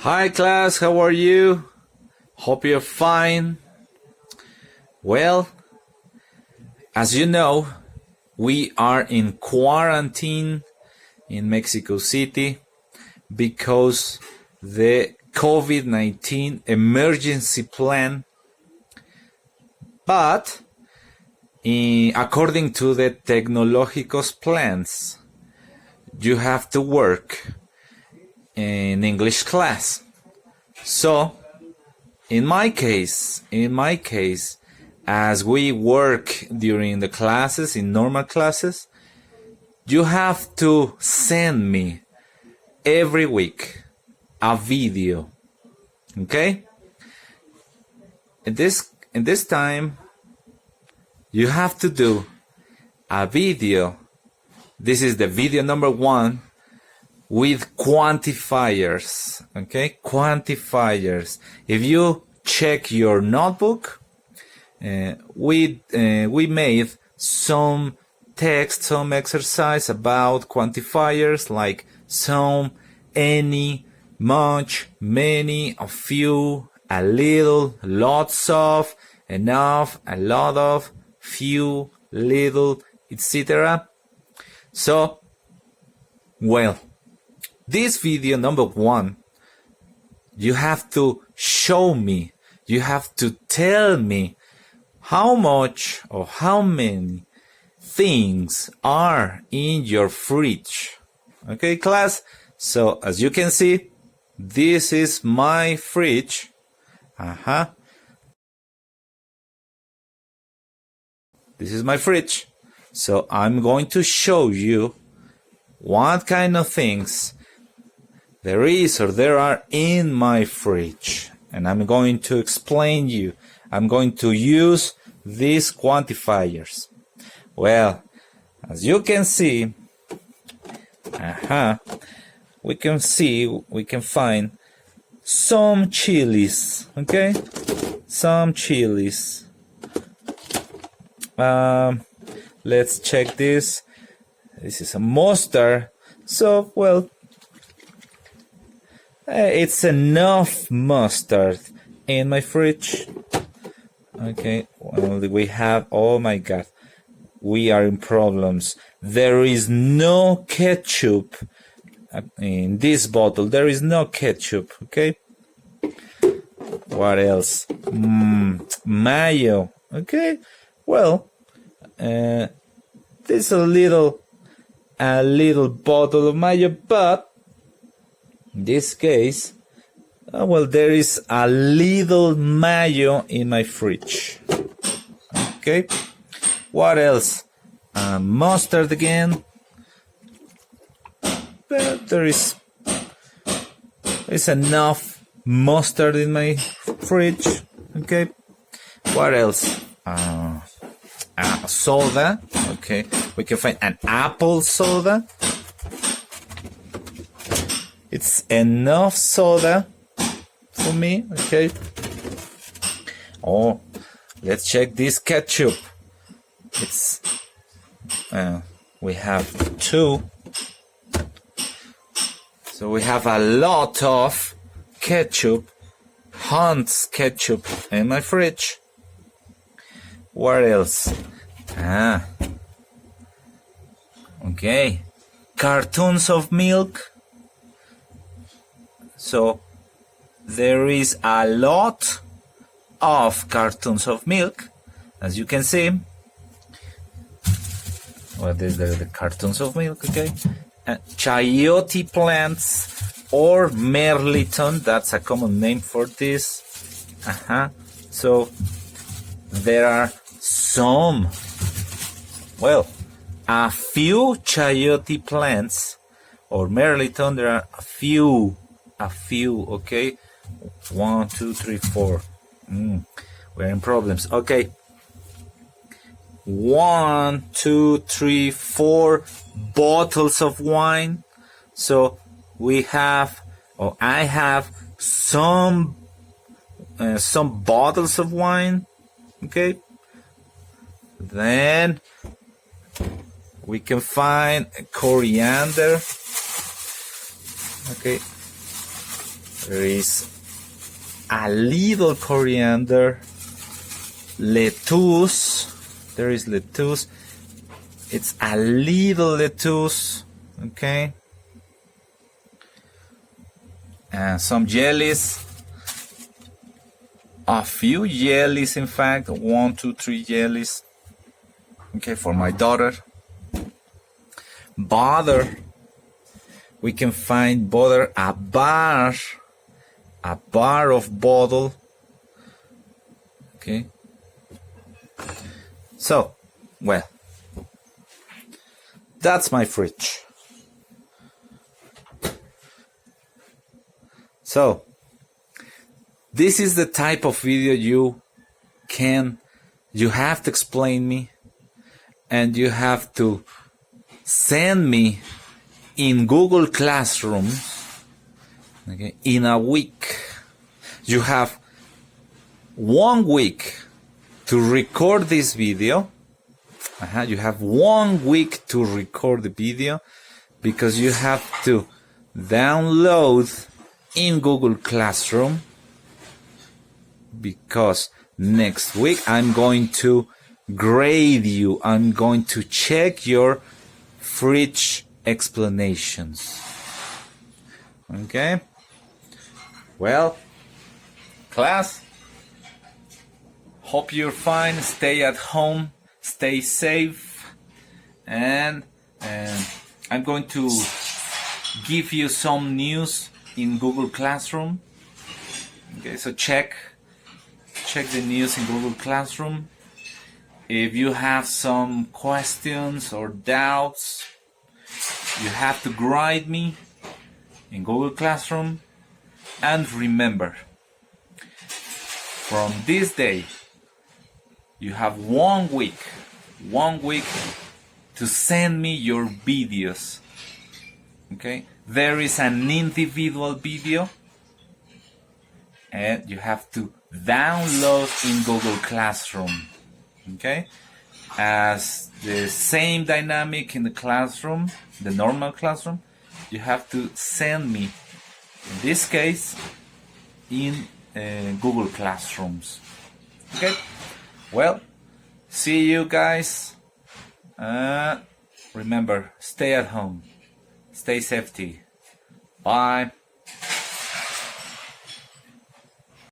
Hi class, how are you? Hope you're fine. Well, as you know, we are in quarantine in Mexico City because the COVID-19 emergency plan. But according to the Tecnológicos plans, you have to work in English class. So, in my case, as we work during the classes, in normal classes, you have to send me every week a video. Okay? In this time, you have to do a video. This is the video number 1 with quantifiers. Okay? Quantifiers. If you check your notebook, we made some text, some exercise about quantifiers like some, any, much, many, a few, a little, lots of, enough, a lot of, few, little, etc. So, well, this video number 1, you have to show me, you have to tell me how much or how many things are in your fridge. Okay, class? So, as you can see, this is my fridge. This is my fridge. So, I'm going to show you what kind of things there is or there are in my fridge. And I'm going to explain you. I'm going to use these quantifiers. Well, as you can see, we can find some chilies, okay? Some chilies. Let's check this. This is a mustard. So, well, it's enough mustard in my fridge. Okay, well, we have, oh my god, we are in problems. There is no ketchup in this bottle. There is no ketchup, okay? What else? Mayo, okay? Well, there's a little bottle of mayo, but in this case, well, there is a little mayo in my fridge. Okay. What else? Mustard again. But there is enough mustard in my fridge. Okay. What else? Soda. Okay. We can find an apple soda. It's enough soda for me. Okay. Oh, let's check this ketchup. It's we have 2. So we have a lot of ketchup, Hunt's ketchup in my fridge. What else? Okay, cartons of milk. So there is a lot of cartons of milk, as you can see. Well, there's the cartons of milk, okay? Chayote plants or merliton, that's a common name for this. So there are some, well, a few chayote plants or merliton. There are a few, okay? 1, 2, 3, 4. We're in problems. Okay. 1, 2, 3, 4 bottles of wine. So we have, or I have some bottles of wine. Okay. Then we can find coriander. Okay. There is a little coriander, lettuce. There is lettuce. It's a little lettuce, okay? And some jellies. A few jellies, in fact, 1, 2, 3 jellies. Okay, for my daughter. Butter. We can find butter, a bar of bottle. Okay. So, well, that's my fridge. So, this is the type of video you have to explain me, and you have to send me in Google Classroom, okay, in a week. You have 1 week to record this video. You have 1 week to record the video, because you have to download in Google Classroom, because next week I'm going to grade you. I'm going to check your fridge explanations. Okay? Well, class, hope you're fine. Stay at home, stay safe, and I'm going to give you some news in Google Classroom. Okay, so check the news in Google Classroom. If you have some questions or doubts, you have to grade me in Google Classroom. And remember, from this day, you have 1 week to send me your videos. Okay? There is an individual video, and you have to download in Google Classroom. Okay? As the same dynamic in the classroom, the normal classroom, you have to send me, in this case, in Google Classrooms. Okay? Well, see you guys. Remember, stay at home. Stay safety. Bye.